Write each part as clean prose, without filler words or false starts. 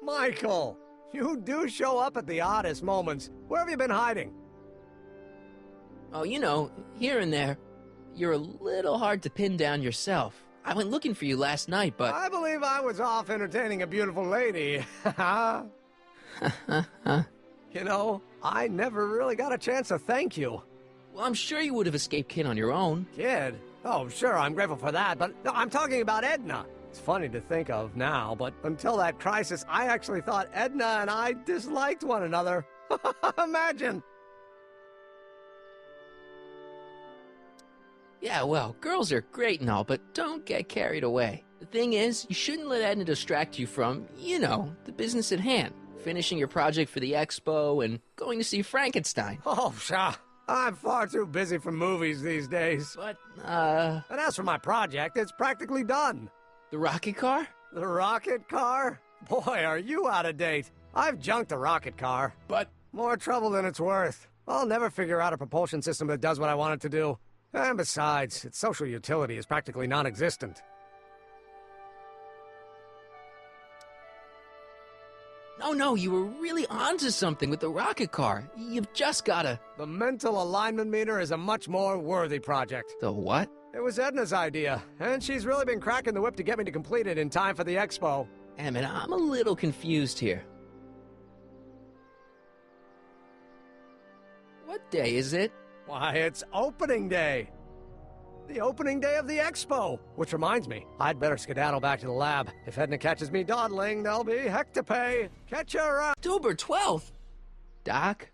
Michael, you do show up at the oddest moments. Where have you been hiding? Oh, you know, here and there. You're a little hard to pin down yourself. I went looking for you last night, but... I believe I was off entertaining a beautiful lady. You know, I never really got a chance to thank you. Well, I'm sure you would have escaped Kid on your own. Kid? Oh, sure, I'm grateful for that, but no, I'm talking about Edna. It's funny to think of now, but until that crisis, I actually thought Edna and I disliked one another. Imagine! Yeah, well, girls are great and all, but don't get carried away. The thing is, you shouldn't let Edna distract you from, you know, the business at hand. Finishing your project for the expo and going to see Frankenstein. Oh, pshaw. I'm far too busy for movies these days. But, And as for my project, it's practically done. the rocket car? The rocket car? Boy, are you out of date. I've junked the rocket car. But... More trouble than it's worth. I'll never figure out a propulsion system that does what I want it to do. And besides, its social utility is practically non-existent. No, you were really onto something with the rocket car. You've just gotta... The mental alignment meter is a much more worthy project. The what? It was Edna's idea, and she's really been cracking the whip to get me to complete it in time for the expo. Emmett, I'm a little confused here. What day is it? Why, it's opening day. The opening day of the expo. Which reminds me, I'd better skedaddle back to the lab. If Edna catches me dawdling, there'll be heck to pay. Catch her up. October 12th. Doc?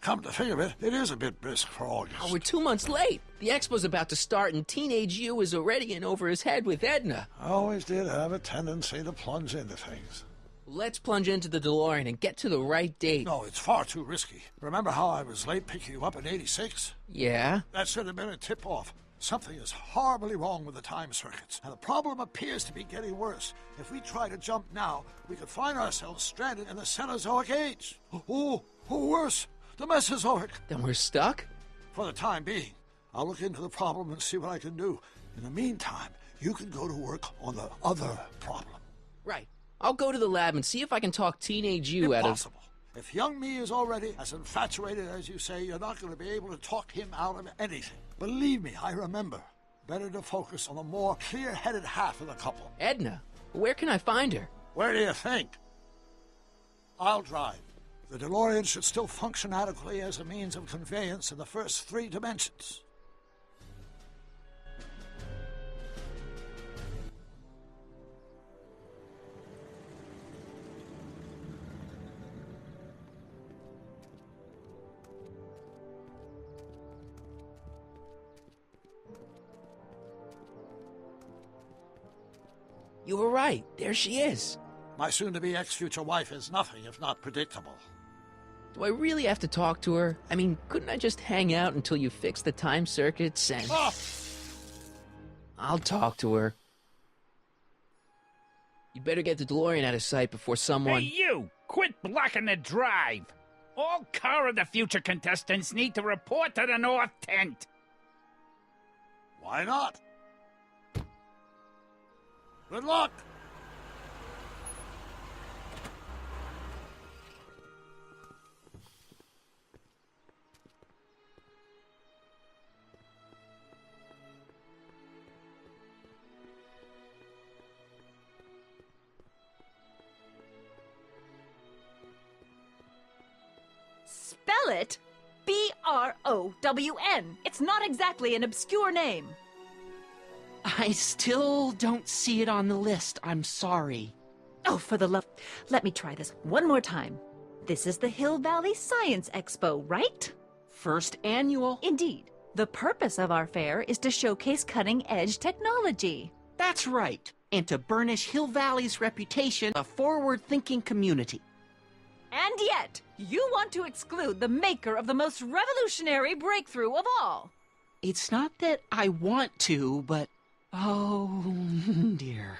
Come to think of it, it is a bit brisk for August. Oh, we're 2 months late. The expo's about to start and teenage you is already in over his head with Edna. I always did have a tendency to plunge into things. Let's plunge into the DeLorean and get to the right date. No, it's far too risky. Remember how I was late picking you up in '86? Yeah? That should have been a tip-off. Something is horribly wrong with the time circuits, and the problem appears to be getting worse. If we try to jump now, we could find ourselves stranded in the Cenozoic age. Or worse, the Mesozoic. Then we're stuck? For the time being. I'll look into the problem and see what I can do. In the meantime, you can go to work on the other problem. Right. I'll go to the lab and see if I can talk teenage you out of... Impossible. If young me is already as infatuated as you say, you're not going to be able to talk him out of anything. Believe me, I remember. Better to focus on the more clear-headed half of the couple. Edna, where can I find her? Where do you think? I'll drive. The DeLorean should still function adequately as a means of conveyance in the first 3 dimensions. You were right. There she is. My soon-to-be ex-future wife is nothing if not predictable. Do I really have to talk to her? I mean, couldn't I just hang out until you fix the time circuits and... Oh! I'll talk to her. You better get the DeLorean out of sight before someone... Hey, you! Quit blocking the drive! All Car of the Future contestants need to report to the North Tent. Why not? Good luck! Spell it B-R-O-W-N. It's not exactly an obscure name. I still don't see it on the list. I'm sorry. Oh, for the love... Let me try this one more time. This is the Hill Valley Science Expo, right? First annual. Indeed. The purpose of our fair is to showcase cutting-edge technology. That's right. And to burnish Hill Valley's reputation, a forward-thinking community. And yet, you want to exclude the maker of the most revolutionary breakthrough of all. It's not that I want to, but... oh, dear.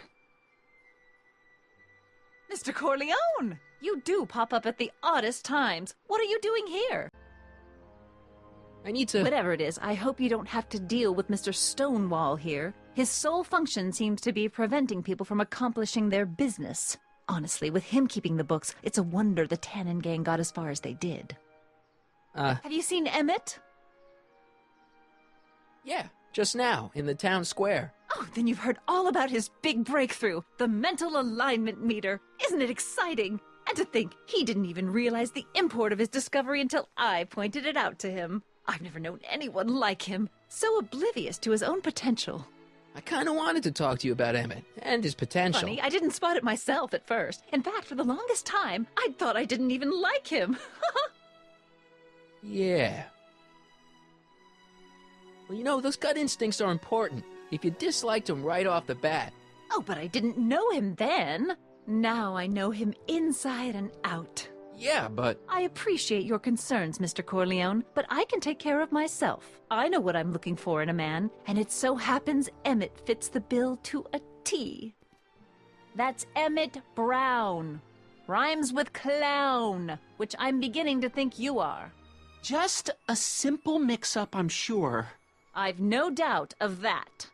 Mr. Corleone! You do pop up at the oddest times. What are you doing here? I need to... Whatever it is, I hope you don't have to deal with Mr. Stonewall here. His sole function seems to be preventing people from accomplishing their business. Honestly, with him keeping the books, it's a wonder the Tannen gang got as far as they did. Have you seen Emmett? Yeah, just now, in the town square. Oh, then you've heard all about his big breakthrough, the mental alignment meter. Isn't it exciting? And to think, he didn't even realize the import of his discovery until I pointed it out to him. I've never known anyone like him, so oblivious to his own potential. I kind of wanted to talk to you about Emmett and his potential. Funny, I didn't spot it myself at first. In fact, for the longest time, I'd thought I didn't even like him. Yeah. Well, you know, those gut instincts are important. If you disliked him right off the bat. Oh, but I didn't know him then. Now I know him inside and out. Yeah, but... I appreciate your concerns, Mr. Corleone, but I can take care of myself. I know what I'm looking for in a man, and it so happens Emmett fits the bill to a T. That's Emmett Brown. Rhymes with clown, which I'm beginning to think you are. Just a simple mix-up, I'm sure. I've no doubt of that.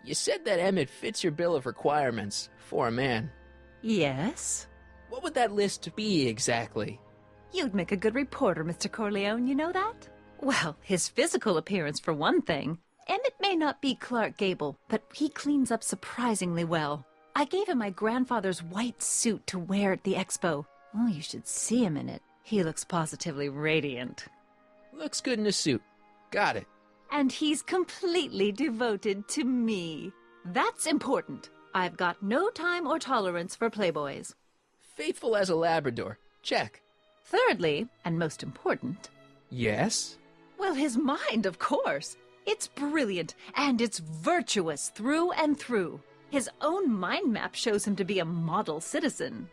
You said that Emmett fits your bill of requirements for a man. Yes? What would that list be exactly? You'd make a good reporter, Mr. Corleone, you know that? Well, his physical appearance for one thing. Emmett may not be Clark Gable, but he cleans up surprisingly well. I gave him my grandfather's white suit to wear at the expo. Oh, you should see him in it. He looks positively radiant. Looks good in a suit. Got it. And he's completely devoted to me. That's important. I've got no time or tolerance for playboys. Faithful as a Labrador. Check. Thirdly, and most important... Yes? Well, his mind, of course. It's brilliant, and it's virtuous through and through. His own mind map shows him to be a model citizen.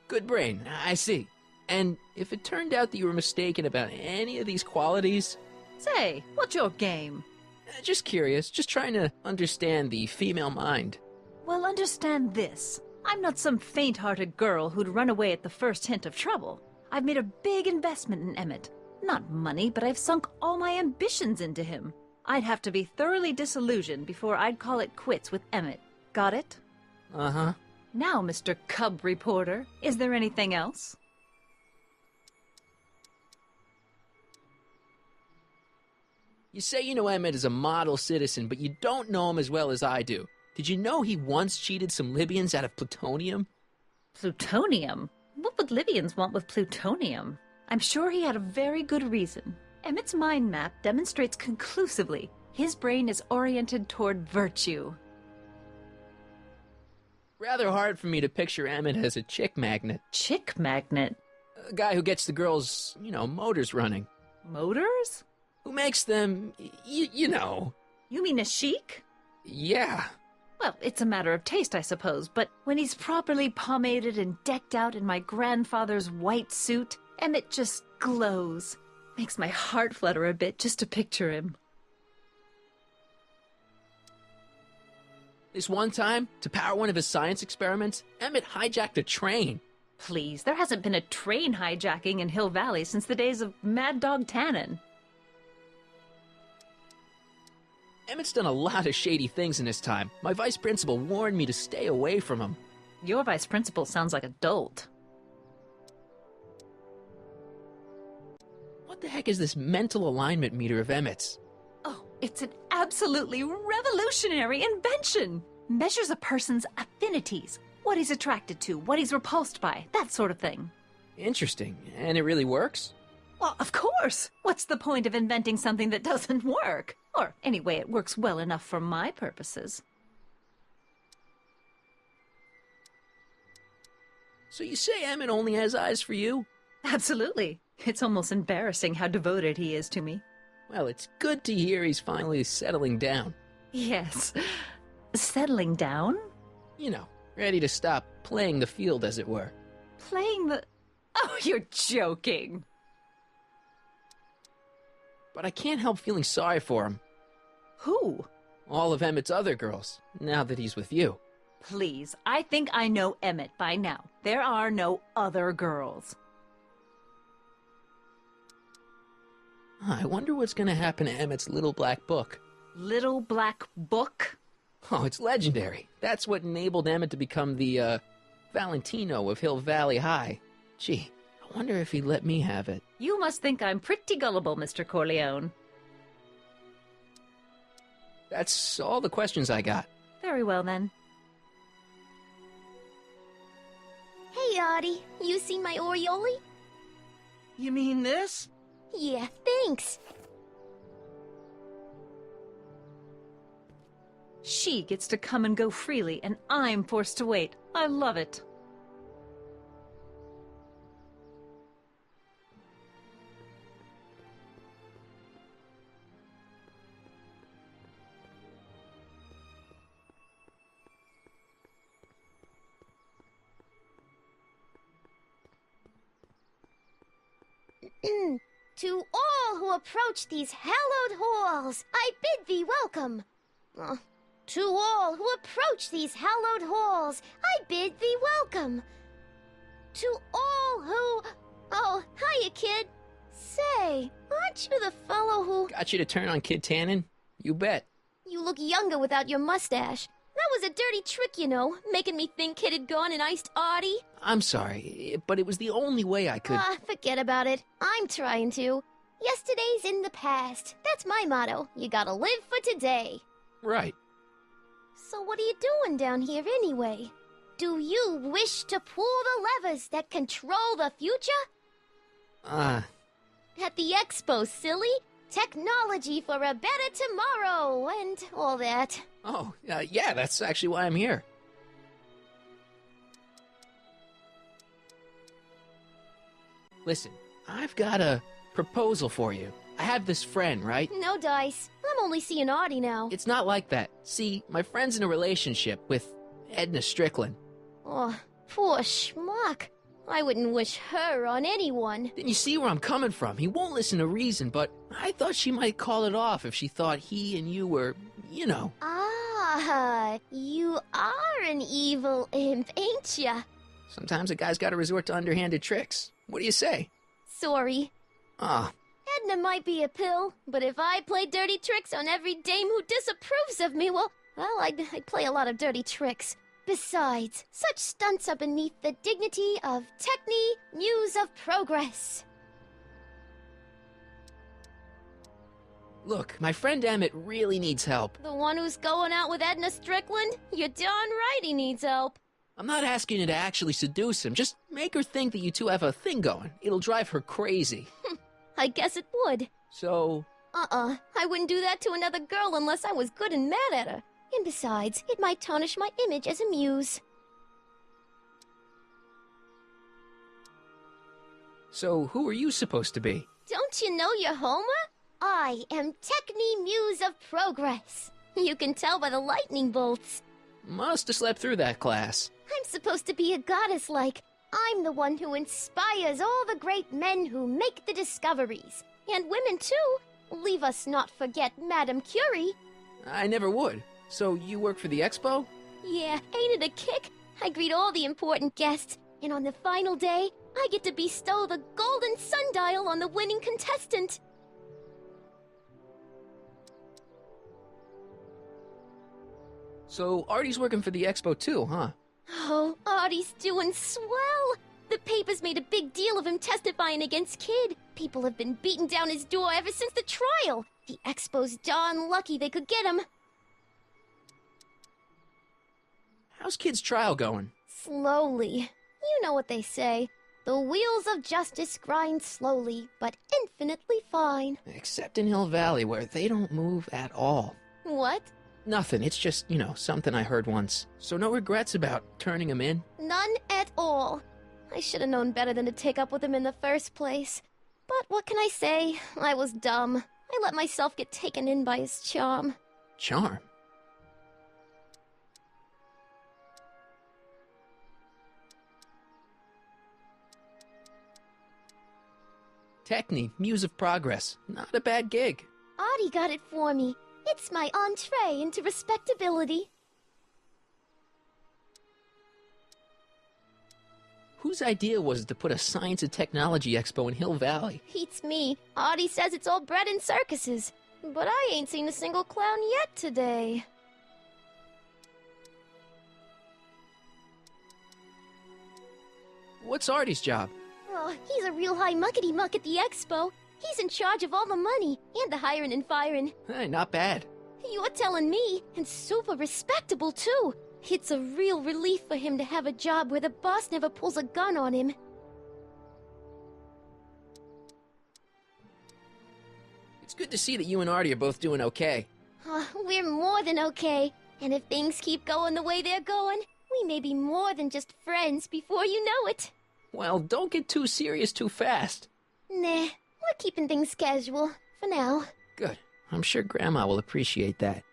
Good brain, I see. And if it turned out that you were mistaken about any of these qualities... Say, what's your game? Just curious, just trying to understand the female mind. Well, understand this. I'm not some faint-hearted girl who'd run away at the first hint of trouble. I've made a big investment in Emmett. Not money, but I've sunk all my ambitions into him. I'd have to be thoroughly disillusioned before I'd call it quits with Emmett. Got it? Uh-huh. Now, Mr. Cub Reporter, is there anything else? You say you know Emmett is a model citizen, but you don't know him as well as I do. Did you know he once cheated some Libyans out of plutonium? Plutonium? What would Libyans want with plutonium? I'm sure he had a very good reason. Emmett's mind map demonstrates conclusively his brain is oriented toward virtue. Rather hard for me to picture Emmett as a chick magnet. Chick magnet? A guy who gets the girls, motors running. Motors? Who makes them, you know. You mean a chic? Yeah. Well, it's a matter of taste, I suppose, but when he's properly pomaded and decked out in my grandfather's white suit, Emmett just glows. Makes my heart flutter a bit just to picture him. This one time, to power one of his science experiments, Emmett hijacked a train. Please, there hasn't been a train hijacking in Hill Valley since the days of Mad Dog Tannen. Emmett's done a lot of shady things in his time. My vice principal warned me to stay away from him. Your vice principal sounds like a dolt. What the heck is this mental alignment meter of Emmett's? Oh, it's an absolutely revolutionary invention! Measures a person's affinities, What he's attracted to, what he's repulsed by, that sort of thing. Interesting. And it really works? Well, of course. What's the point of inventing something that doesn't work? Or, anyway, it works well enough for my purposes. So you say Emmett only has eyes for you? Absolutely. It's almost embarrassing how devoted he is to me. Well, it's good to hear he's finally settling down. Yes. Settling down? You know, ready to stop playing the field, as it were. Playing the... Oh, you're joking. But I can't help feeling sorry for him. Who? All of Emmett's other girls, now that he's with you. Please, I think I know Emmett by now. There are no other girls. I wonder what's going to happen to Emmett's little black book. Little black book? Oh, it's legendary. That's what enabled Emmett to become the, Valentino of Hill Valley High. Gee, I wonder if he'd let me have it. You must think I'm pretty gullible, Mr. Corleone. That's all the questions I got. Very well, then. Hey, Artie, you seen my Oriole? You mean this? Yeah, thanks. She gets to come and go freely, and I'm forced to wait. I love it. To all who approach these hallowed halls, I bid thee welcome. To all who approach these hallowed halls, I bid thee welcome. To all who... Oh, hiya, kid. Say, aren't you the fellow who... Got you to turn on Kid Tannen? You bet. You look younger without your mustache. That was a dirty trick, you know, making me think Kid had gone and iced Artie. I'm sorry, but it was the only way I could... Forget about it. I'm trying to. Yesterday's in the past. That's my motto. You gotta live for today. Right. So what are you doing down here anyway? Do you wish to pull the levers that control the future? At the expo, silly. Technology for a better tomorrow, and all that. Oh, yeah, that's actually why I'm here. Listen, I've got a proposal for you. I have this friend, right? No dice. I'm only seeing Artie now. It's not like that. See, my friend's in a relationship with Edna Strickland. Oh, poor schmuck. I wouldn't wish her on anyone. Then you see where I'm coming from. He won't listen to reason, but I thought she might call it off if she thought he and you were, you know. Ah, you are an evil imp, ain't ya? Sometimes a guy's got to resort to underhanded tricks. What do you say? Sorry. Ah. Edna might be a pill, but if I play dirty tricks on every dame who disapproves of me, well, I'd play a lot of dirty tricks. Besides, such stunts are beneath the dignity of Techne, Muse of Progress. Look, my friend Emmett really needs help. The one who's going out with Edna Strickland? You're darn right he needs help. I'm not asking you to actually seduce him. Just make her think that you two have a thing going. It'll drive her crazy. I guess it would. So... I wouldn't do that to another girl unless I was good and mad at her. And besides, it might tarnish my image as a muse. So, who are you supposed to be? Don't you know your Homer? I am Techne Muse of Progress. You can tell by the lightning bolts. Must have slept through that class. I'm supposed to be a goddess-like. I'm the one who inspires all the great men who make the discoveries. And women, too. Leave us not forget Madame Curie. I never would. So, you work for the expo? Yeah, ain't it a kick? I greet all the important guests, and on the final day, I get to bestow the golden sundial on the winning contestant. So, Artie's working for the expo too, huh? Oh, Artie's doing swell! The papers made a big deal of him testifying against Kid. People have been beating down his door ever since the trial. The expo's darn lucky they could get him. How's Kid's trial going? Slowly. You know what they say. The wheels of justice grind slowly, but infinitely fine. Except in Hill Valley, where they don't move at all. What? Nothing, it's just, something I heard once. So no regrets about turning him in? None at all. I should have known better than to take up with him in the first place. But what can I say? I was dumb. I let myself get taken in by his charm. Charm? Techne, Muse of Progress. Not a bad gig. Artie got it for me. It's my entree into respectability. Whose idea was it to put a science and technology expo in Hill Valley? Beats me. Artie says it's all bred in circuses. But I ain't seen a single clown yet today. What's Artie's job? Oh, he's a real high muckety-muck at the expo. He's in charge of all the money, and the hiring and firing. Hey, not bad. You're telling me, and super respectable, too. It's a real relief for him to have a job where the boss never pulls a gun on him. It's good to see that you and Artie are both doing okay. We're more than okay. And if things keep going the way they're going, we may be more than just friends before you know it. Well, don't get too serious too fast. Nah, we're keeping things casual, for now. Good. I'm sure Grandma will appreciate that.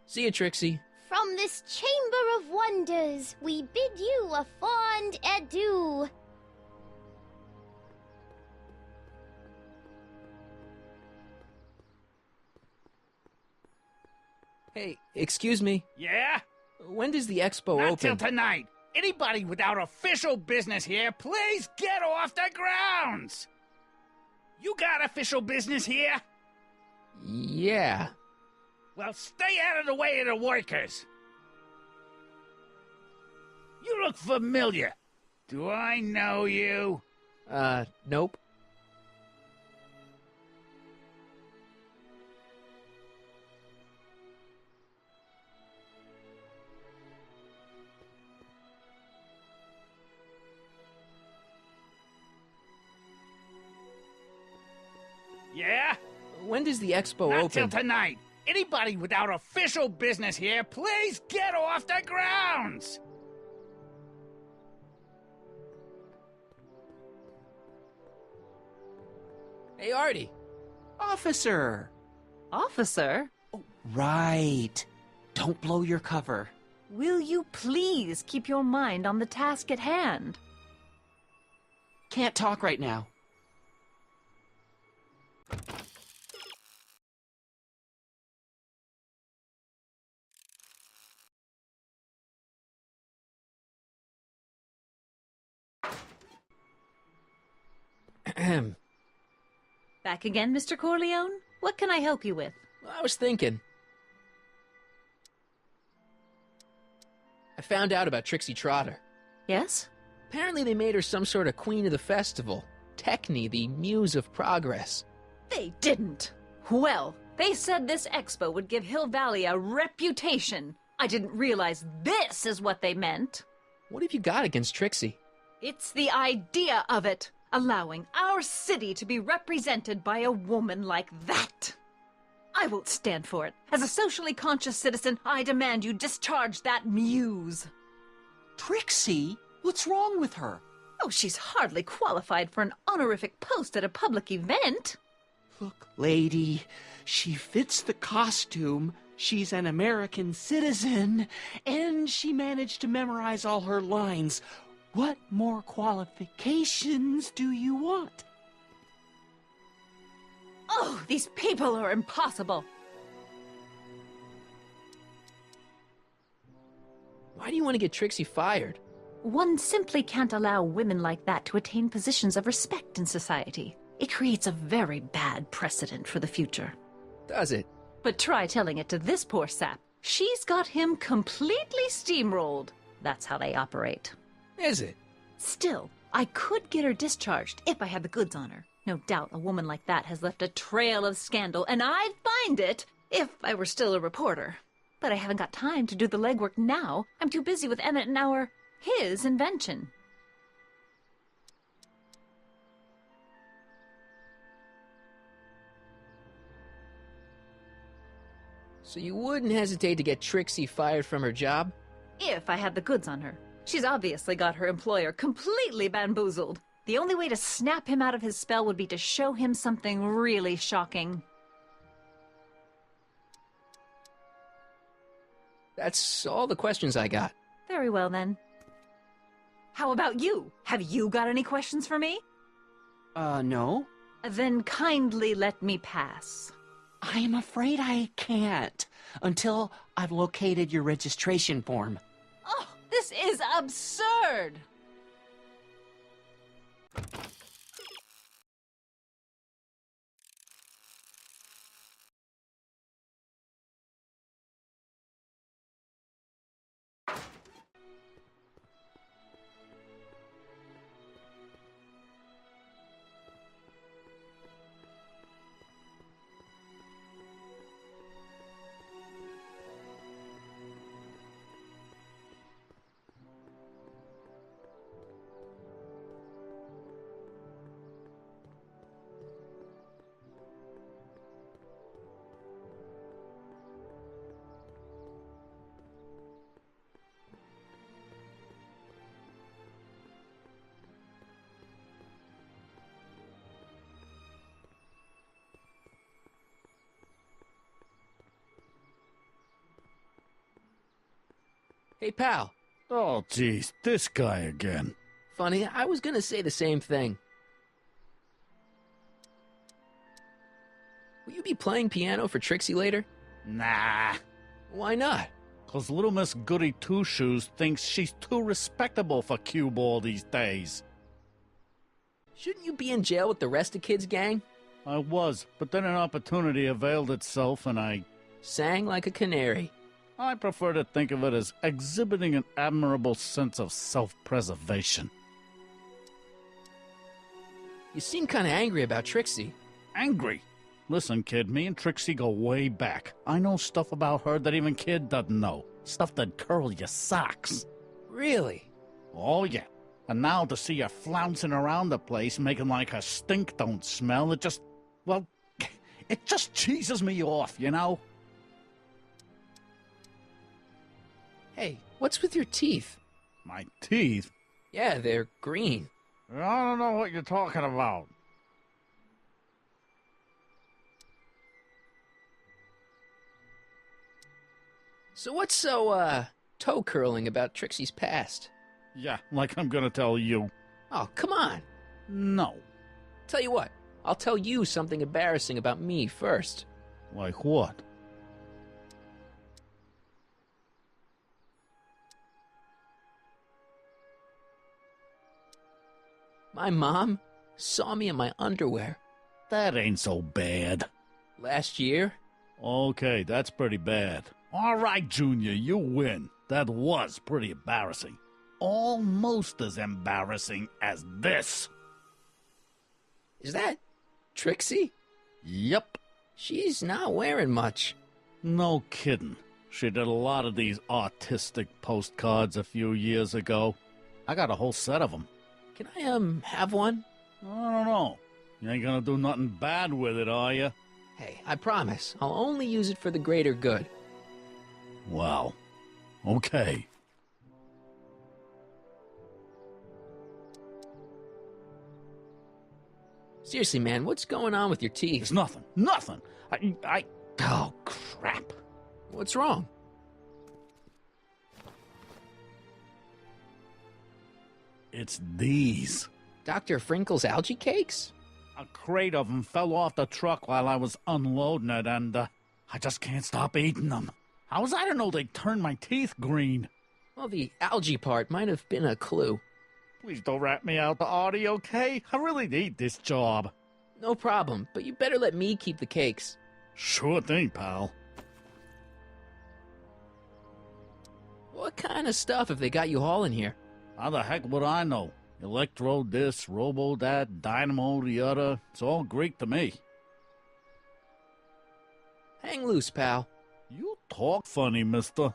See you, Trixie. From this chamber of wonders, we bid you a fond adieu. Hey, excuse me. Yeah? When does the expo Not open? till tonight. Anybody without official business here, please get off the grounds! You got official business here? Yeah. Well, stay out of the way of the workers. You look familiar. Do I know you? Nope. Yeah? When does the expo Not open? till tonight. Anybody without official business here, please get off the grounds! Hey, Artie. Officer! Officer, Right. Don't blow your cover. will you please keep your mind on the task at hand? Can't talk right now. Ahem. Back again, Mr. Corleone? What can I help you with? Well, I was thinking. I found out about Trixie Trotter. Yes? Apparently they made her some sort of queen of the festival. Techne, the Muse of Progress. They didn't. Well, they said this expo would give Hill Valley a reputation. I didn't realize this is what they meant. What have you got against Trixie? It's the idea of it. Allowing our city to be represented by a woman like that. I won't stand for it. As a socially conscious citizen, I demand you discharge that muse. Trixie? What's wrong with her? Oh, she's hardly qualified for an honorific post at a public event. Look, lady, she fits the costume. She's an American citizen, and she managed to memorize all her lines. What more qualifications do you want? Oh, these people are impossible. Why do you want to get Trixie fired? One simply can't allow women like that to attain positions of respect in society. It creates a very bad precedent for the future. Does it? But try telling it to this poor sap. She's got him completely steamrolled. That's how they operate. Is it? Still, I could get her discharged if I had the goods on her. No doubt a woman like that has left a trail of scandal, and I'd find it if I were still a reporter. But I haven't got time to do the legwork now. I'm too busy with Emmett and his invention. So you wouldn't hesitate to get Trixie fired from her job? If I had the goods on her. She's obviously got her employer completely bamboozled. The only way to snap him out of his spell would be to show him something really shocking. That's all the questions I got. Very well, then. How about you? Have you got any questions for me? No. Then kindly let me pass. I'm afraid I can't until I've located your registration form. Oh, this is absurd! Hey, pal. Oh, geez, this guy again. Funny, I was gonna say the same thing. Will you be playing piano for Trixie later? Nah, Why not? 'cause little Miss Goody Two-Shoes thinks she's too respectable for cue ball these days. Shouldn't you be in jail with the rest of kids' gang? I was, but then an opportunity availed itself and I Sang like a canary. prefer to think of it as exhibiting an admirable sense of self-preservation. You seem kinda angry about Trixie. Angry? Listen, kid, me and Trixie go way back. I know stuff about her that even kid doesn't know. Stuff that'd curl your socks. Really? Oh, yeah. And now to see her flouncing around the place, making like her stink don't smell, it just cheeses me off, you know? Hey, what's with your teeth? My teeth? Yeah, they're green. I don't know what you're talking about. So what's so, toe-curling about Trixie's past? Yeah, like I'm gonna tell you. Oh, come on. No. Tell you what, I'll tell you something embarrassing about me first. Like what? My mom saw me in my underwear That ain't so bad. last year. Okay, that's pretty bad. All right, Junior, you win. That was pretty embarrassing. Almost as embarrassing as this. Is that Trixie? Yep. She's not wearing much. No kidding. She did a lot of these artistic postcards a few years ago. I got a whole set of them. Can I, have one? I don't know. You ain't gonna do nothing bad with it, are you? Hey, I promise. I'll only use it for the greater good. Well, okay. Seriously, man, what's going on with your teeth? It's nothing. Nothing. Oh, crap. What's wrong? It's these. Dr. Frinkle's algae cakes? A crate of them fell off the truck while I was unloading it, and I just can't stop eating them. How was I to know they'd turn my teeth green? Well, the algae part might have been a clue. Please don't rat me out to Artie, okay? I really need this job. No problem, but you better let me keep the cakes. Sure thing, pal. What kind of stuff have they got you hauling here? How the heck would I know? Electro this, robo that, dynamo the other. It's all Greek to me. Hang loose, pal. You talk funny, mister.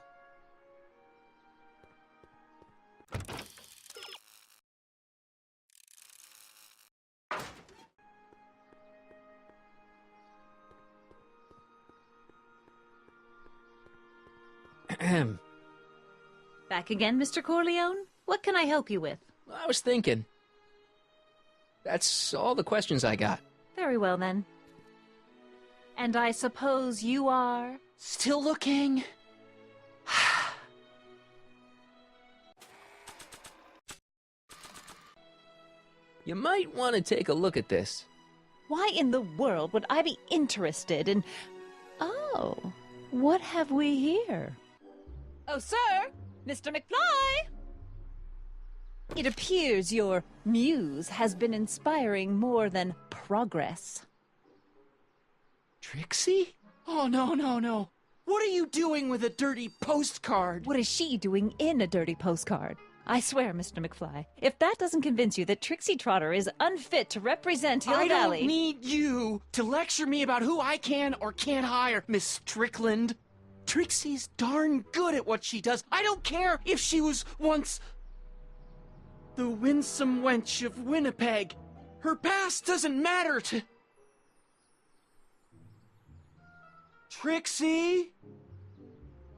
Back again, Mr. Corleone? What can I help you with? I was thinking. That's all the questions I got. Very well, then. And I suppose you are? Still looking? You might want to take a look at this. Why in the world would I be interested in... Oh, what have we here? Oh, sir! Mr. McFly! It appears your muse has been inspiring more than progress. Trixie? Oh, no, no, no. What are you doing with a dirty postcard? What is she doing in a dirty postcard? I swear, Mr. McFly, if that doesn't convince you that Trixie Trotter is unfit to represent Hill I Valley... don't need you to lecture me about who I can or can't hire, Miss Strickland. Trixie's darn good at what she does. I don't care if she was once the winsome wench of Winnipeg. Her past doesn't matter to... Trixie?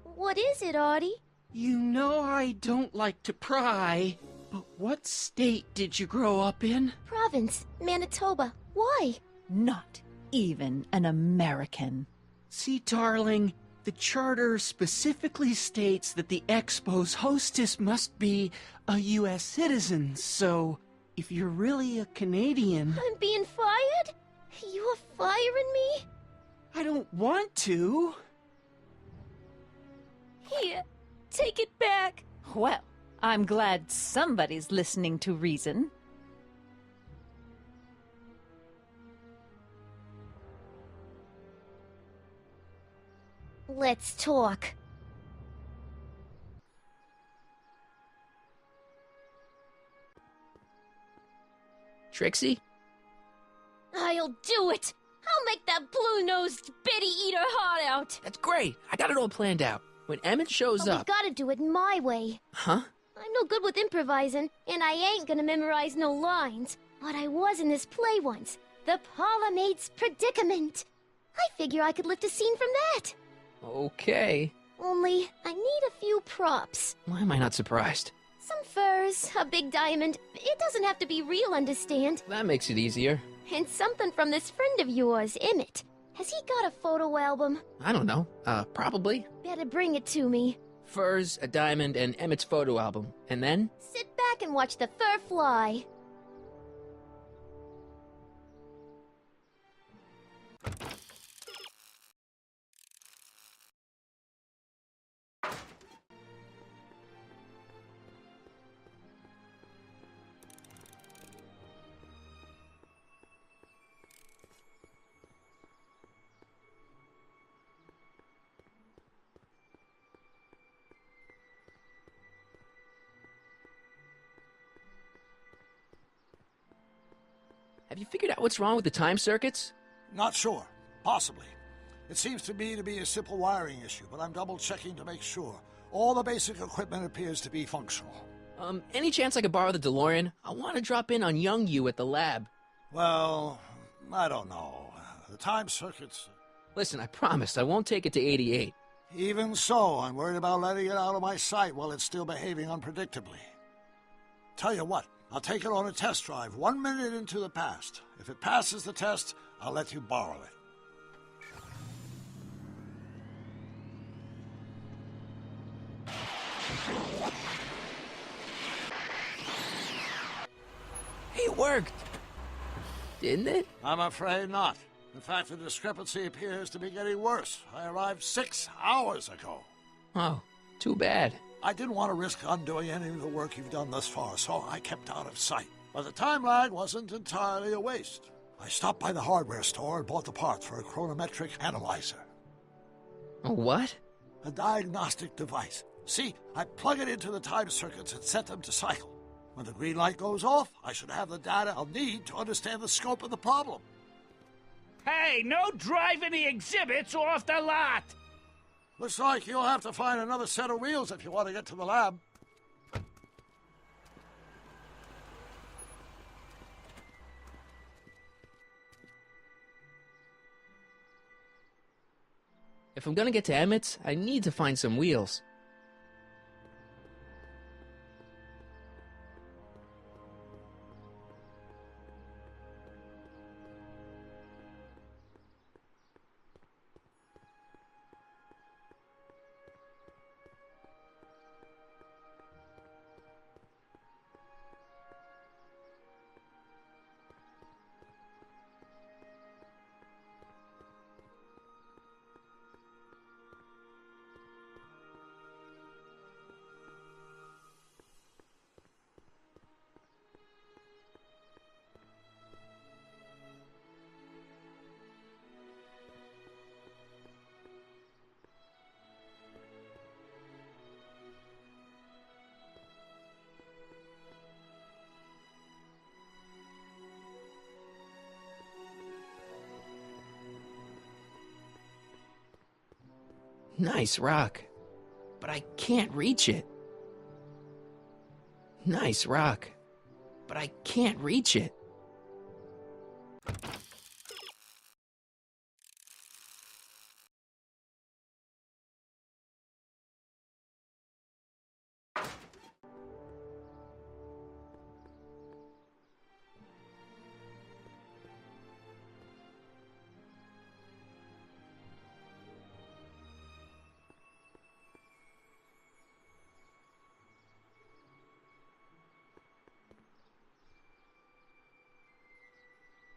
What is it, Artie? You know I don't like to pry, but what state did you grow up in? Province, Manitoba. Why? Not even an American. See, darling, the charter specifically states that the Expo's hostess must be a U.S. citizen, so if you're really a Canadian... I'm being fired? You're firing me? I don't want to. Here, take it back. Well, I'm glad somebody's listening to reason. Let's talk. Trixie? I'll do it! I'll make that blue-nosed bitty eat her heart out! That's great. I got it all planned out. When Emmett shows But up... we gotta do it my way. Huh? I'm no good with improvising, and I ain't gonna memorize no lines. But I was in this play once. The Parlor Maid's Predicament. I figure I could lift a scene from that. Okay. Only, I need a few props. Why am I not surprised? Some furs, a big diamond. It doesn't have to be real, understand? That makes it easier. And something from this friend of yours, Emmett. Has he got a photo album? I don't know. Probably. Better bring it to me. Furs, a diamond, and Emmett's photo album. And then? Sit back and watch the fur fly. Have you figured out what's wrong with the time circuits? Not sure. Possibly. It seems to me to be a simple wiring issue, but I'm double-checking to make sure. All the basic equipment appears to be functional. Any chance I could borrow the DeLorean? I want to drop in on young you at the lab. Well, I don't know. The time circuits... Listen, I promise I won't take it to 88. Even so, I'm worried about letting it out of my sight while it's still behaving unpredictably. Tell you what, I'll take it on a test drive 1 minute into the past. If it passes the test, I'll let you borrow it. Hey, it worked. Didn't it? I'm afraid not. In fact, the discrepancy appears to be getting worse. I arrived 6 hours ago. Oh, too bad. I didn't want to risk undoing any of the work you've done thus far, so I kept out of sight. But the time lag wasn't entirely a waste. I stopped by the hardware store and bought the parts for a chronometric analyzer. A what? A diagnostic device. See, I plug it into the time circuits and set them to cycle. When the green light goes off, I should have the data I'll need to understand the scope of the problem. Hey, no driving the exhibits off the lot! Looks like you'll have to find another set of wheels if you want to get to the lab. If I'm gonna get to Emmett's, I need to find some wheels. Nice rock, but I can't reach it. Nice rock, but I can't reach it.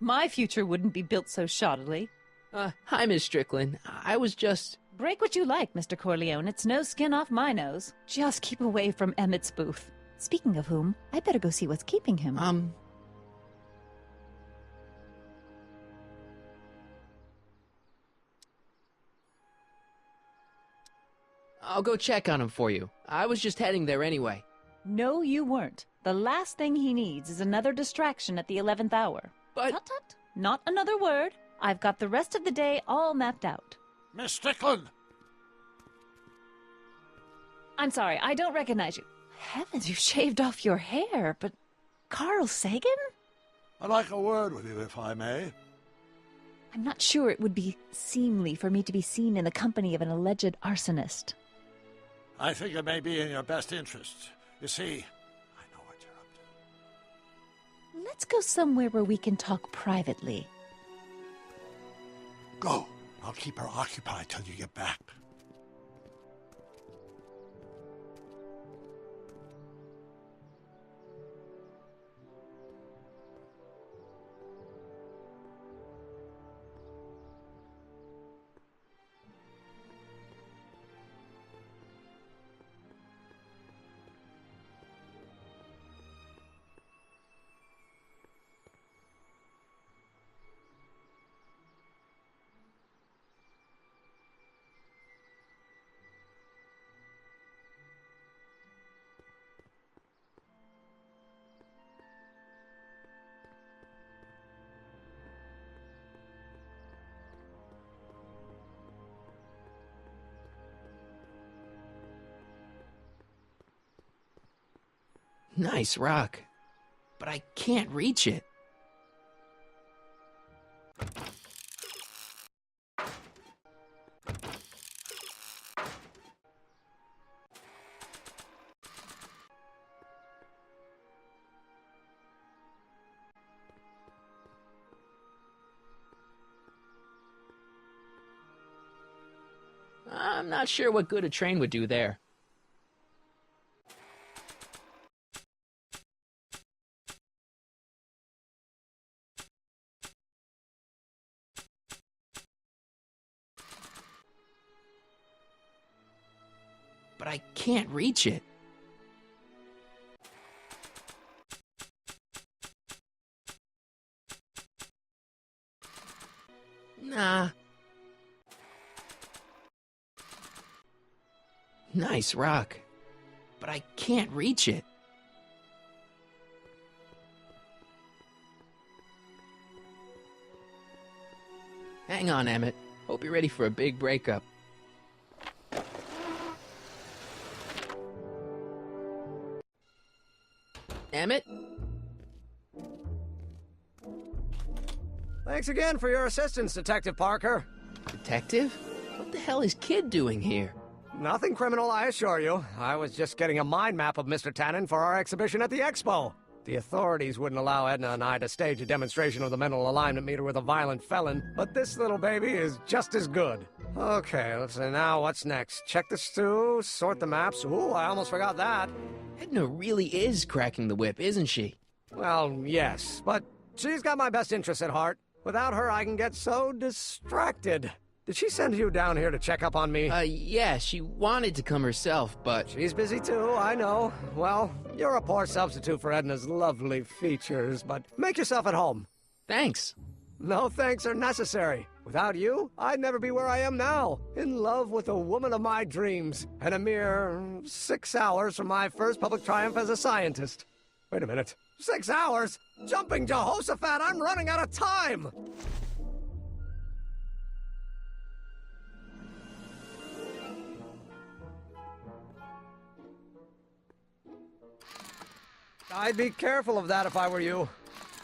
My future wouldn't be built so shoddily. Hi, Miss Strickland. I was just... Break what you like, Mr. Corleone. It's no skin off my nose. Just keep away from Emmett's booth. Speaking of whom, I'd better go see what's keeping him. I'll go check on him for you. I was just heading there anyway. No, you weren't. The last thing he needs is another distraction at the 11th hour. But... Tut tut. Not another word. I've got the rest of the day all mapped out. Miss Strickland! I'm sorry, I don't recognize you. Heavens, you shaved off your hair, but... Carl Sagan? I'd like a word with you, if I may. I'm not sure it would be seemly for me to be seen in the company of an alleged arsonist. I think it may be in your best interests. You see, I know what you're up to. Let's go somewhere where we can talk privately. Go. I'll keep her occupied till you get back. Nice rock, but I can't reach it. I'm not sure what good a train would do there. But I can't reach it. Nah. Nice rock, but I can't reach it. Hang on, Emmett. Hope you're ready for a big breakup. Thanks again for your assistance, Detective Parker. Detective? What the hell is Kid doing here? Nothing criminal, I assure you. I was just getting a mind map of Mr. Tannen for our exhibition at the Expo. The authorities wouldn't allow Edna and I to stage a demonstration of the mental alignment meter with a violent felon, but this little baby is just as good. Okay, let's see now, what's next? Check the stew, sort the maps. Ooh, I almost forgot that. Edna really is cracking the whip, isn't she? Well, yes, but she's got my best interests at heart. Without her, I can get so distracted. Did she send you down here to check up on me? Yeah, she wanted to come herself, but... She's busy too, I know. Well, you're a poor substitute for Edna's lovely features, but make yourself at home. Thanks. No thanks are necessary. Without you, I'd never be where I am now, in love with the woman of my dreams, and a mere 6 hours from my first public triumph as a scientist. Wait a minute. 6 hours? Jumping Jehoshaphat, I'm running out of time! I'd be careful of that if I were you.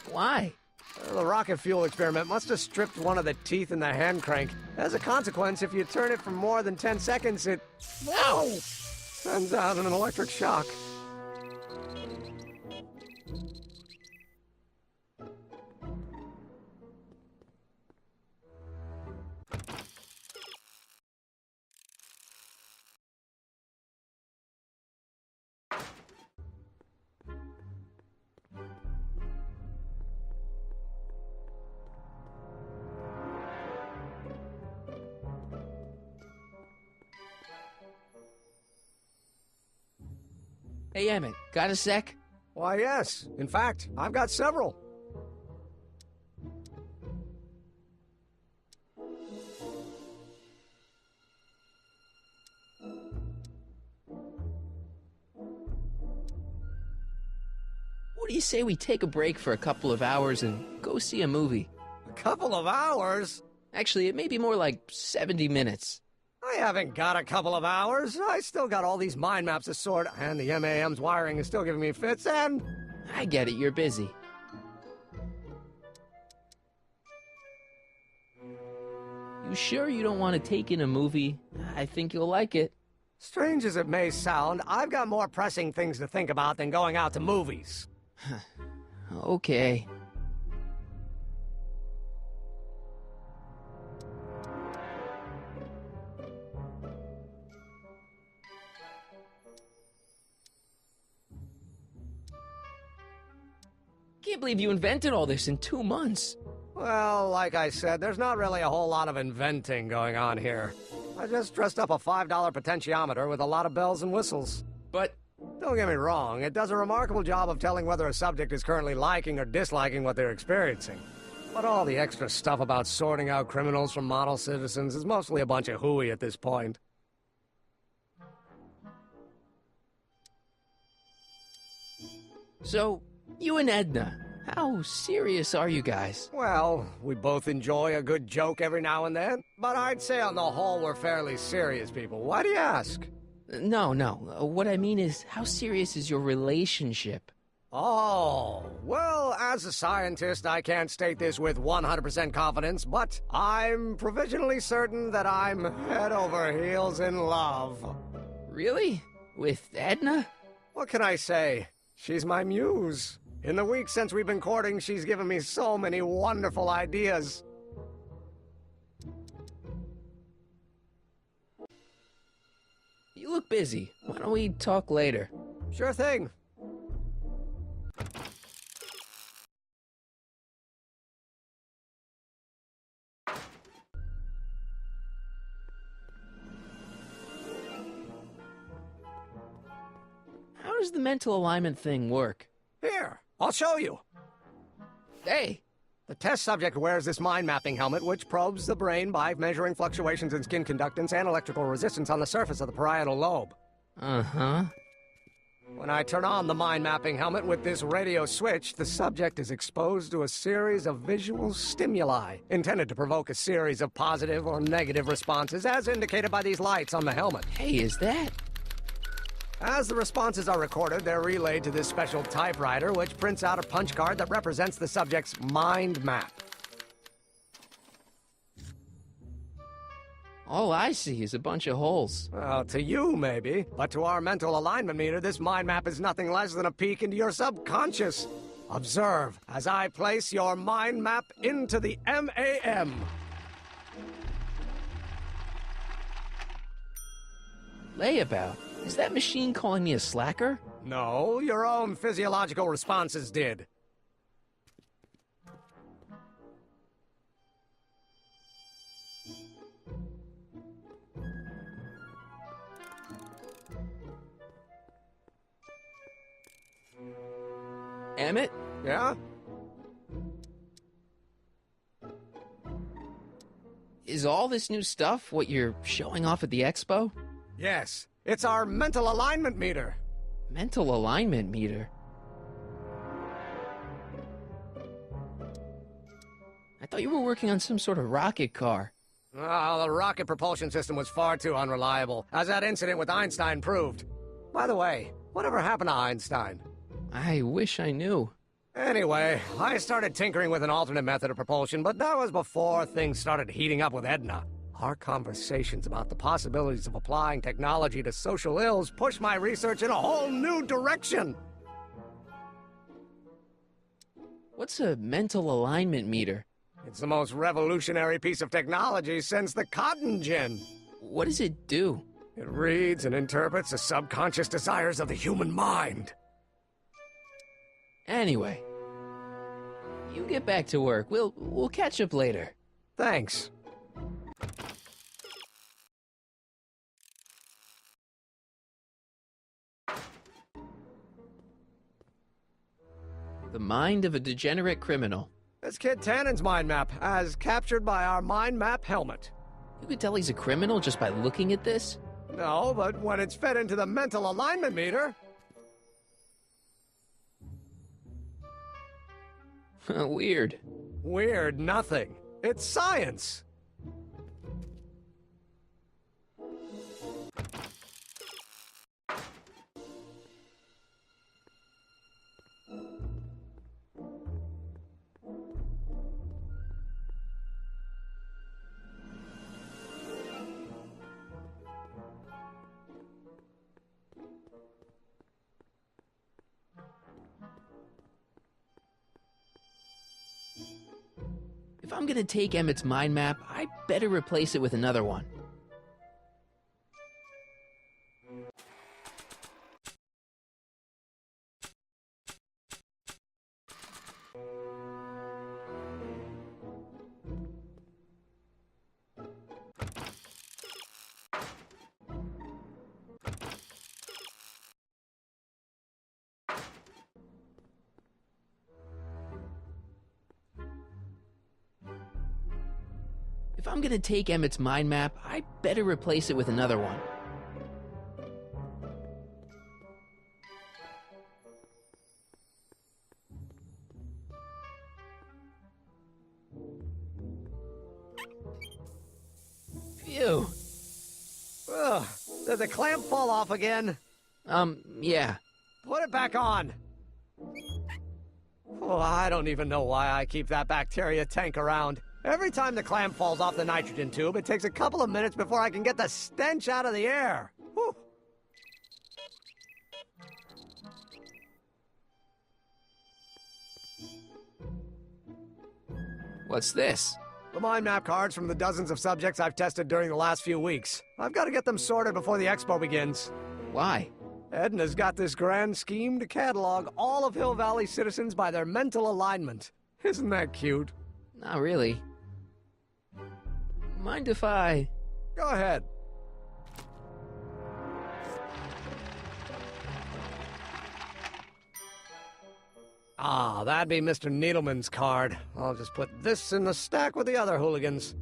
Why? The rocket fuel experiment must have stripped one of the teeth in the hand crank. As a consequence, if you turn it for more than 10 seconds, it... Whoa! Sends out an electric shock. Hey, Emmett, got a sec? Why, yes. In fact, I've got several. What do you say we take a break for a couple of hours and go see a movie? A couple of hours? Actually, it may be more like 70 minutes. I haven't got a couple of hours. I still got all these mind maps to sort, and the MAM's wiring is still giving me fits, and... I get it, you're busy. You sure you don't want to take in a movie? I think you'll like it. Strange as it may sound, I've got more pressing things to think about than going out to movies. Okay. Can't believe you invented all this in 2 months. Well, like I said, there's not really a whole lot of inventing going on here. I just dressed up a $5 potentiometer with a lot of bells and whistles. But... Don't get me wrong, it does a remarkable job of telling whether a subject is currently liking or disliking what they're experiencing. But all the extra stuff about sorting out criminals from model citizens is mostly a bunch of hooey at this point. So, you and Edna, how serious are you guys? Well, we both enjoy a good joke every now and then, but I'd say on the whole we're fairly serious people. Why do you ask? No. What I mean is, how serious is your relationship? Oh, well, as a scientist, I can't state this with 100% confidence, but I'm provisionally certain that I'm head over heels in love. Really? With Edna? What can I say? She's my muse. In the weeks since we've been courting, she's given me so many wonderful ideas. You look busy. Why don't we talk later? Sure thing. How does the mental alignment thing work? Here, I'll show you. Hey! The test subject wears this mind mapping helmet, which probes the brain by measuring fluctuations in skin conductance and electrical resistance on the surface of the parietal lobe. Uh-huh. When I turn on the mind mapping helmet with this radio switch, the subject is exposed to a series of visual stimuli, intended to provoke a series of positive or negative responses, as indicated by these lights on the helmet. Hey, is that... As the responses are recorded, they're relayed to this special typewriter, which prints out a punch card that represents the subject's mind map. All I see is a bunch of holes. Well, to you, maybe. But to our mental alignment meter, this mind map is nothing less than a peek into your subconscious. Observe as I place your mind map into the MAM. Layabout? Is that machine calling me a slacker? No, your own physiological responses did. Emmett? Yeah? Is all this new stuff what you're showing off at the expo? Yes. It's our mental alignment meter. Mental alignment meter? I thought you were working on some sort of rocket car. Oh, the rocket propulsion system was far too unreliable, as that incident with Einstein proved. By the way, whatever happened to Einstein? I wish I knew. Anyway, I started tinkering with an alternate method of propulsion, but that was before things started heating up with Edna. Our conversations about the possibilities of applying technology to social ills pushed my research in a whole new direction. What's a mental alignment meter? It's the most revolutionary piece of technology since the cotton gin. What does it do? It reads and interprets the subconscious desires of the human mind. Anyway, you get back to work. We'll catch up later. Thanks. The mind of a degenerate criminal. It's Kid Tannen's mind map, as captured by our mind map helmet. You could tell he's a criminal just by looking at this? No, but when it's fed into the mental alignment meter... Weird. Weird nothing. It's science. If I'm gonna take Emmett's mind map, I better replace it with another one. If I'm gonna take Emmett's mind map, I better replace it with another one. Phew. Ugh, did the clamp fall off again? Yeah. Put it back on. Oh, I don't even know why I keep that bacteria tank around. Every time the clamp falls off the nitrogen tube, it takes a couple of minutes before I can get the stench out of the air. Whew. What's this? The mind map cards from the dozens of subjects I've tested during the last few weeks. I've got to get them sorted before the expo begins. Why? Edna's got this grand scheme to catalog all of Hill Valley citizens by their mental alignment. Isn't that cute? Not really. Mind if I... Go ahead. Ah, that'd be Mr. Needleman's card. I'll just put this in the stack with the other hooligans.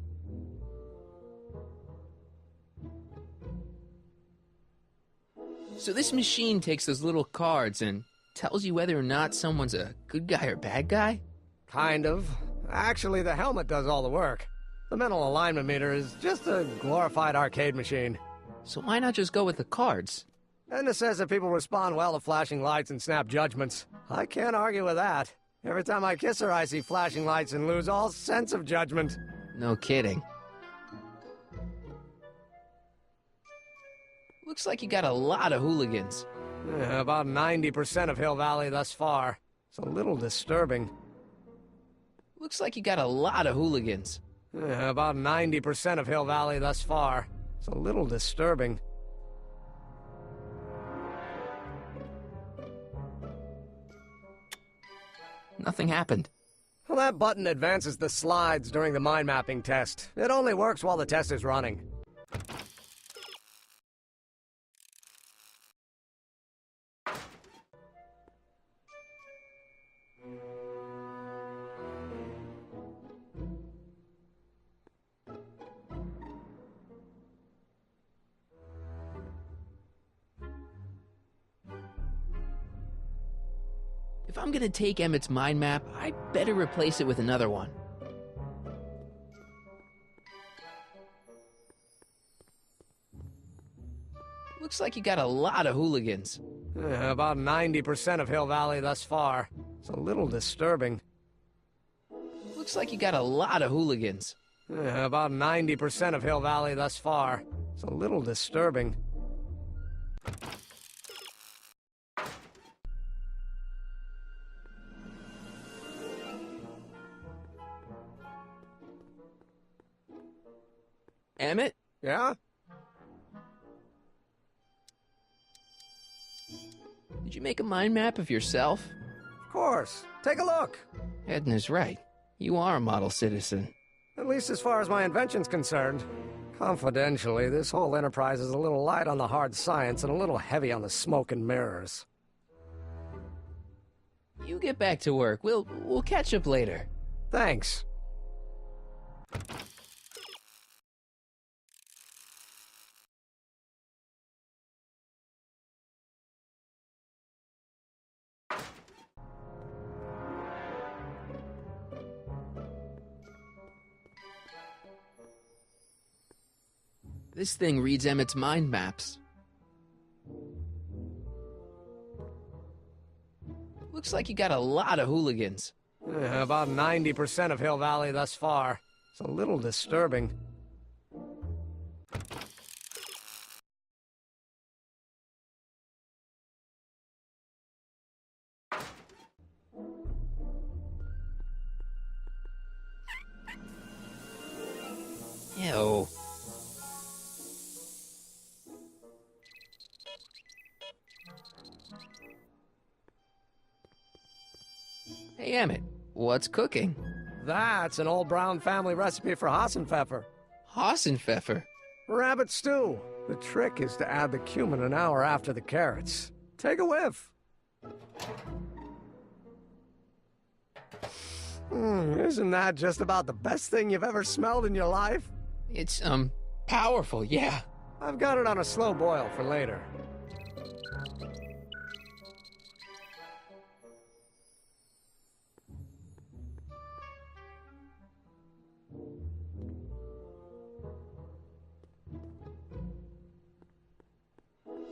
So this machine takes those little cards and tells you whether or not someone's a good guy or bad guy? Kind of. Actually, the helmet does all the work. The mental alignment meter is just a glorified arcade machine. So why not just go with the cards? Edna says that people respond well to flashing lights and snap judgments. I can't argue with that. Every time I kiss her, I see flashing lights and lose all sense of judgment. No kidding. Looks like you got a lot of hooligans. About 90% of Hill Valley thus far. It's a little disturbing. Looks like you got a lot of hooligans. About 90% of Hill Valley thus far. It's a little disturbing. Nothing happened. Well, that button advances the slides during the mind mapping test. It only works while the test is running. If I'm gonna take Emmett's mind map, I better replace it with another one. Looks like you got a lot of hooligans. About 90% of Hill Valley thus far. It's a little disturbing. Looks like you got a lot of hooligans. About 90% of Hill Valley thus far. It's a little disturbing. Emmett? Yeah? Did you make a mind map of yourself? Of course. Take a look. Edna's right. You are a model citizen. At least as far as my invention's concerned. Confidentially, this whole enterprise is a little light on the hard science and a little heavy on the smoke and mirrors. You get back to work. We'll catch up later. Thanks. This thing reads Emmett's mind maps. Looks like you got a lot of hooligans. About 90% of Hill Valley thus far. It's a little disturbing. Ew. Hey, Emmett, what's cooking? That's an old Brown family recipe for Hassenpfeffer. Hassenpfeffer? Rabbit stew. The trick is to add the cumin an hour after the carrots. Take a whiff. Isn't that just about the best thing you've ever smelled in your life? It's, powerful, yeah. I've got it on a slow boil for later.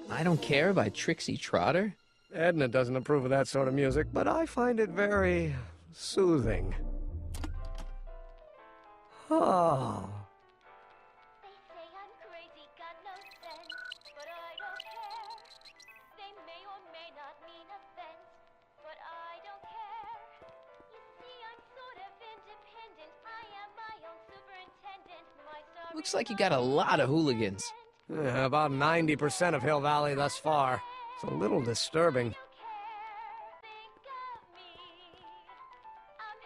I Don't Care by Trixie Trotter? Edna doesn't approve of that sort of music, but I find it very soothing. Oh. They say I'm crazy, got no sense, but I don't care. They may or may not mean offense, but I don't care. You see, I'm sort of independent. I am my own superintendent. My story Looks like you got a lot of hooligans. About 90% of Hill Valley thus far. It's a little disturbing. think of me. I'm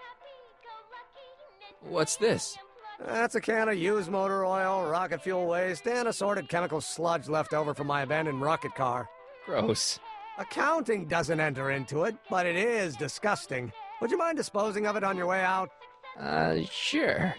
happy-go-lucky. What's this? That's a can of used motor oil, rocket fuel waste, and assorted chemical sludge left over from my abandoned rocket car. Gross. Accounting doesn't enter into it, but it is disgusting. Would you mind disposing of it on your way out? Sure.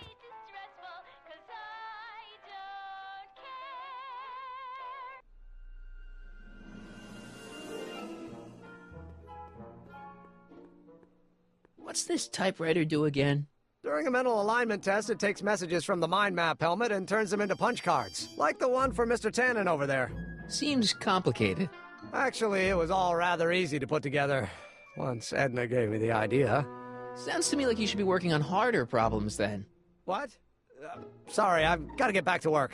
What's this typewriter do again? During a mental alignment test, it takes messages from the mind map helmet and turns them into punch cards, like the one for Mr. Tannen over there. Seems complicated. Actually, it was all rather easy to put together, once Edna gave me the idea. Sounds to me like you should be working on harder problems then. What? Sorry, I've got to get back to work.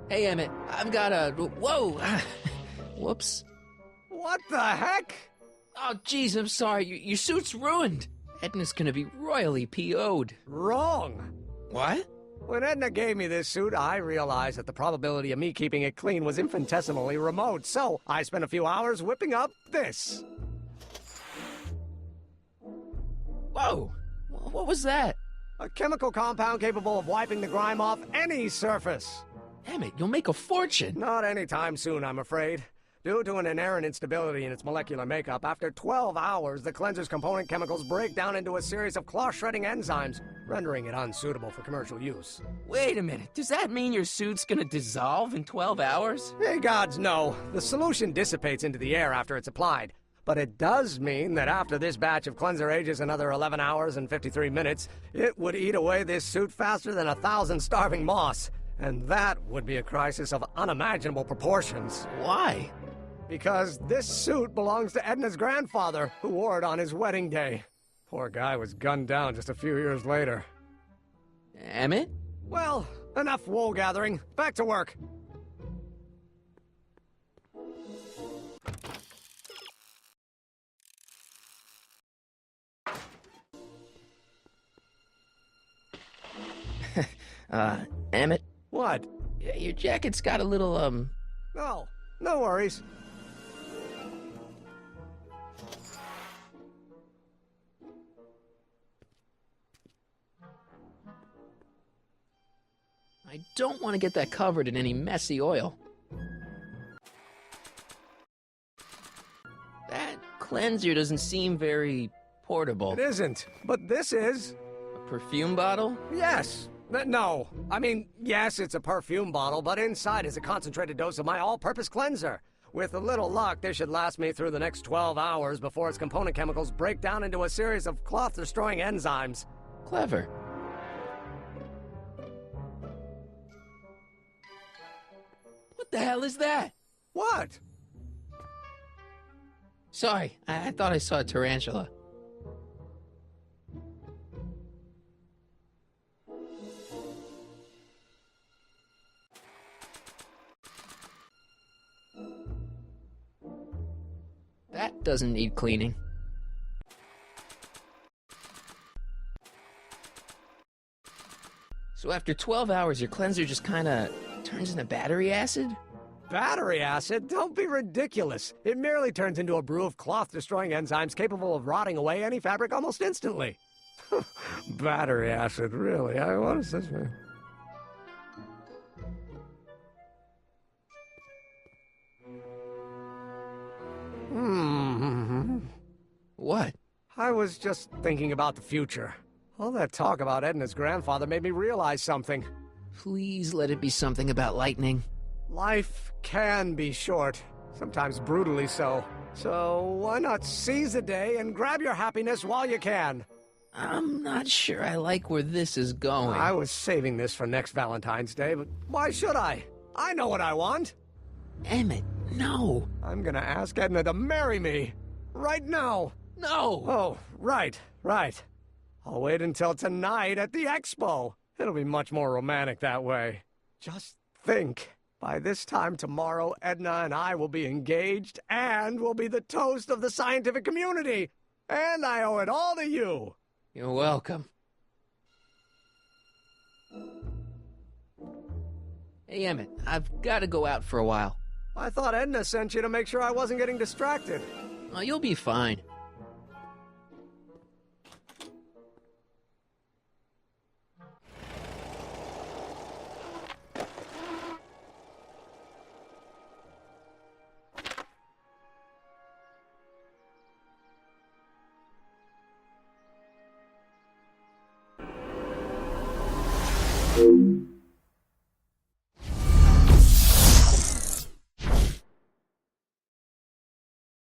Hey, Emmett, I've got a... Whoa! Whoops. What the heck? Oh, jeez, I'm sorry. Your suit's ruined. Edna's gonna be royally PO'd. Wrong. What? When Edna gave me this suit, I realized that the probability of me keeping it clean was infinitesimally remote, so I spent a few hours whipping up this. Whoa! What was that? A chemical compound capable of wiping the grime off any surface. Emmett, you'll make a fortune. Not anytime soon, I'm afraid. Due to an inherent instability in its molecular makeup, after 12 hours, the cleanser's component chemicals break down into a series of cloth-shredding enzymes, rendering it unsuitable for commercial use. Wait a minute, does that mean your suit's gonna dissolve in 12 hours? Hey, gods, no. The solution dissipates into the air after it's applied. But it does mean that after this batch of cleanser ages another 11 hours and 53 minutes, it would eat away this suit faster than 1,000 starving moths. And that would be a crisis of unimaginable proportions. Why? Because this suit belongs to Edna's grandfather, who wore it on his wedding day. Poor guy was gunned down just a few years later. Emmett? Well, enough wool gathering. Back to work. Emmett? What? Your jacket's got a little, No, no worries. I don't want to get that covered in any messy oil. That cleanser doesn't seem very portable. It isn't, but this is. A perfume bottle? Yes. No. I mean, yes, it's a perfume bottle, but inside is a concentrated dose of my all-purpose cleanser. With a little luck, this should last me through the next 12 hours before its component chemicals break down into a series of cloth-destroying enzymes. Clever. What the hell is that? What? Sorry, I thought I saw a tarantula. That doesn't need cleaning. So after 12 hours, your cleanser just kinda turns into battery acid? Battery acid? Don't be ridiculous. It merely turns into a brew of cloth-destroying enzymes capable of rotting away any fabric almost instantly. Battery acid, really? What is this? What? I was just thinking about the future. All that talk about Edna's grandfather made me realize something. Please let it be something about lightning. Life can be short, sometimes brutally so. So why not seize the day and grab your happiness while you can? I'm not sure I like where this is going. I was saving this for next Valentine's Day, but why should I? I know what I want. Emmett, no. I'm gonna ask Edna to marry me. Right now. No! Oh, right. I'll wait until tonight at the expo. It'll be much more romantic that way. Just think. By this time tomorrow, Edna and I will be engaged and will be the toast of the scientific community. And I owe it all to you. You're welcome. Hey, Emmett, I've got to go out for a while. I thought Edna sent you to make sure I wasn't getting distracted. Oh, you'll be fine.